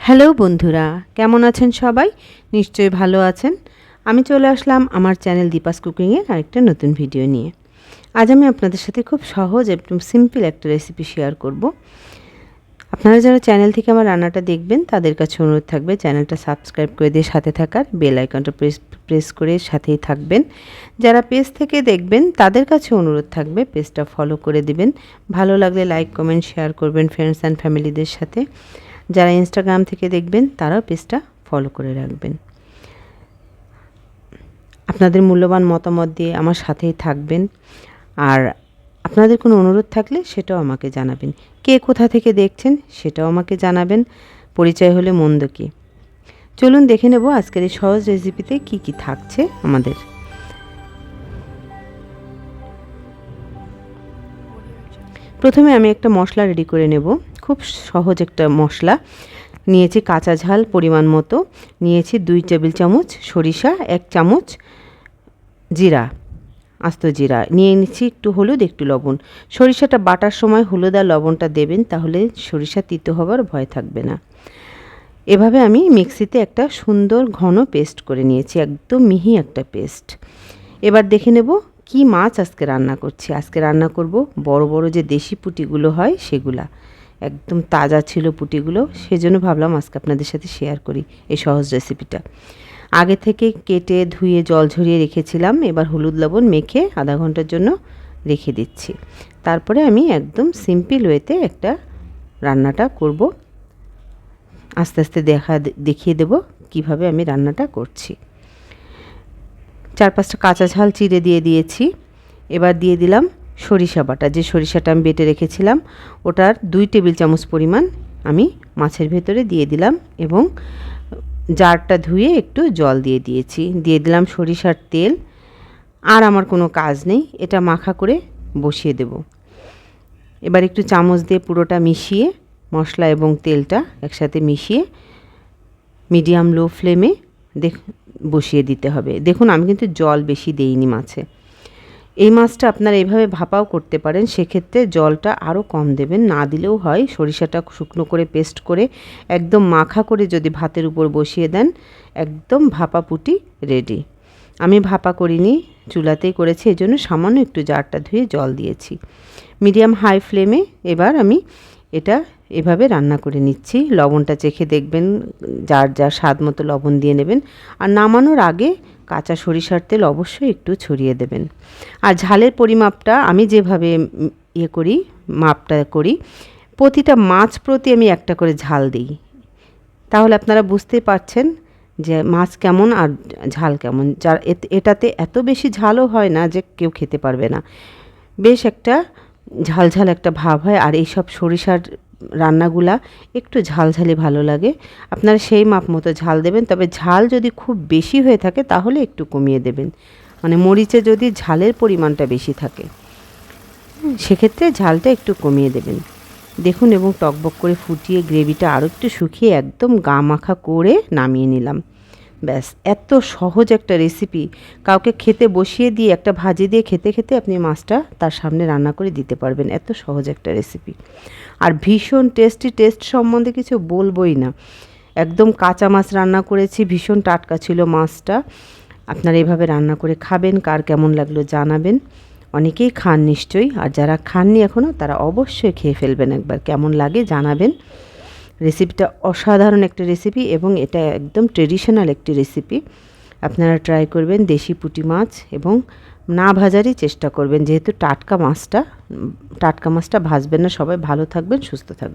Hello বন্ধুরা, কেমন আছেন সবাই? নিশ্চয়ই ভালো আছেন। আমি চলে আসলাম আমার চ্যানেল দীপাস কুকিংয়ের আরেকটা নতুন ভিডিও নিয়ে। আজ আমি আপনাদের সাথে খুব সহজ একদম সিম্পল একটা রেসিপি শেয়ার করব। আপনারা যারা চ্যানেল থেকে আমার রান্নাটা দেখবেন তাদের কাছে অনুরোধ থাকবে চ্যানেলটা সাবস্ক্রাইব করে দিয়ে সাথে থাকার, বেল আইকনটা প্রেস করে সাথেই থাকবেন। যারা পেজ থেকে দেখবেন তাদের কাছে অনুরোধ থাকবে পেজটা ফলো করে দিবেন। ভালো লাগলে লাইক, কমেন্ট, শেয়ার করবেন ফ্রেন্ডস অ্যান্ড ফ্যামিলিদের সাথে। যারা ইনস্টাগ্রাম থেকে দেখবেন তারাও পেজটা ফলো করে রাখবেন। আপনাদের মূল্যবান মতামত দিয়ে আমার সাথেই থাকবেন। আর আপনাদের কোনো অনুরোধ থাকলে সেটাও আমাকে জানাবেন। কে কোথা থেকে দেখছেন সেটাও আমাকে জানাবেন। পরিচয় হলে মন্দ কি। চলুন দেখে নেব আজকের এই সহজ রেসিপিতে কি কি থাকছে আমাদের। প্রথমে আমি একটা মশলা রেডি করে নেব। খুব সহজ একটা মশলা। নিয়েছি কাঁচা ঝাল পরিমাণ মতো, নিয়েছি 2 টেবিল চামচ সরিষা, 1 চামচ জিরা, আস্ত জিরা, নিয়ে নিচ্ছি একটু হলুদ, একটু লবণ। সরিষাটা বাটার সময় হলুদ আর লবণটা দেবেন, তাহলে সরিষা তিতো হবার ভয় থাকবে না। এভাবে আমি মিক্সিতে একটা সুন্দর ঘন পেস্ট করে নিয়েছি, একদম মিহি একটা পেস্ট। এবার দেখে নেব কি মাছ আজকে রান্না করছি। আজকে রান্না করব বড় বড় যে দেশি পুঁটিগুলো হয় সেগুলা। একদম তাজা ছিল পুঁটিগুলো, সেজন্য ভাবলাম আজকে আপনাদের সাথে শেয়ার করি এই সহজ রেসিপিটা। আগে থেকে কেটে ধুয়ে জল ঝরিয়ে রেখেছিলাম। এবার হলুদ লবণ মেখে আধা ঘন্টার জন্য রেখে দিচ্ছি। তারপরে আমি একদম সিম্পল ওয়েতে একটা রান্নাটা করব। আস্তে আস্তে দেখিয়ে দেব কিভাবে আমি রান্নাটা করছি। 4-5টা কাঁচা ঝাল চিড়ে দিয়ে দিয়েছি। এবার দিয়ে দিলাম সরিষা বাটা। যে সরিষাটা আমি বেটে রেখেছিলাম ওটার 2 টেবিল চামচ পরিমাণ আমি মাছের ভেতরে দিয়ে দিলাম এবং জারটা ধুয়ে একটু জল দিয়ে দিয়েছি। দিয়ে দিলাম সরিষার তেল। আর আমার কোনো কাজ নেই, এটা মাখা করে বসিয়ে দেব। এবার একটু চামচ দিয়ে পুরোটা মিশিয়ে, মশলা এবং তেলটা একসাথে মিশিয়ে মিডিয়াম লো ফ্লেমে বসিয়ে দিতে হবে। দেখুন আমি কিন্তু জল বেশি দেইনি মাছে। এই মাছটা আপনারা এইভাবে ভাপাও করতে পারেন, সেক্ষেত্রে জলটা আরও কম দেবেন, না দিলেও হয়। সরিষাটা শুকনো করে পেস্ট করে একদম মাখা করে যদি ভাতের উপর বসিয়ে দেন, একদম ভাপা পুটি রেডি। আমি ভাপা করিনি, চুলাতেই করেছি, এই জন্য সামান্য একটু জারটা ধুয়ে জল দিয়েছি। মিডিয়াম হাই ফ্লেমে এবার আমি এটা এভাবে রান্না করে নিচ্ছি। লবণটা চেখে দেখবেন, যার যার স্বাদ মতো লবণ দিয়ে নেবেন। আর নামানোর আগে কাঁচা সরিষার তেল অবশ্যই একটু ছড়িয়ে দেবেন। আর ঝালের পরিমাপটা আমি যেভাবে মাপটা করি, প্রতিটা মাছ প্রতি আমি একটা করে ঝাল দিই। তাহলে আপনারা বুঝতে পারছেন যে মাছ কেমন আর ঝাল কেমন। যার এটাতে এত বেশি ঝালও হয় না যে কেউ খেতে পারবে না। বেশ একটা ঝাল ঝাল একটা ভাব হয়। আর এইসব সরিষার রান্নাগুলা একটু ঝালঝালি ভালো লাগে। আপনারা সেই মাপ মতো ঝাল দেবেন, তবে ঝাল যদি খুব বেশি হয়ে থাকে তাহলে একটু কমিয়ে দেবেন। মানে মরিচে যদি ঝালের পরিমাণটা বেশি থাকে সেক্ষেত্রে ঝালটা একটু কমিয়ে দেবেন। দেখুন, এবং টকবক করে ফুটিয়ে গ্রেভিটা আরও একটু শুকিয়ে একদম গা মাখা করে নামিয়ে নিলাম। ব্যাস, এত সহজ একটা রেসিপি। কাউকে খেতে বসিয়ে দিয়ে একটা ভাজি দিয়ে খেতে খেতে আপনি মাছটা তার সামনে রান্না করে দিতে পারবেন। এত সহজ একটা রেসিপি, আর ভীষণ টেস্টি। টেস্ট সম্বন্ধে কিছু বলবোই না। একদম কাঁচা মাছ রান্না করেছি, ভীষণ টাটকা ছিল মাছটা। আপনারা এভাবে রান্না করে খাবেন, কার কেমন লাগলো জানাবেন। অনেকেই খান নিশ্চয়ই, আর যারা খাননি এখনও তারা অবশ্যই খেয়ে ফেলবেন একবার, কেমন লাগে জানাবেন। রেসিপিটা অসাধারণ একটা রেসিপি এবং এটা একদম ট্রেডিশনাল একটি রেসিপি। আপনারা ট্রাই করবেন। দেশি পুঁটি মাছ এবং না ভাজারই চেষ্টা করবেন, যেহেতু টাটকা মাছটা ভাজবেন না। সবাই ভালো থাকবেন, সুস্থ থাকবেন।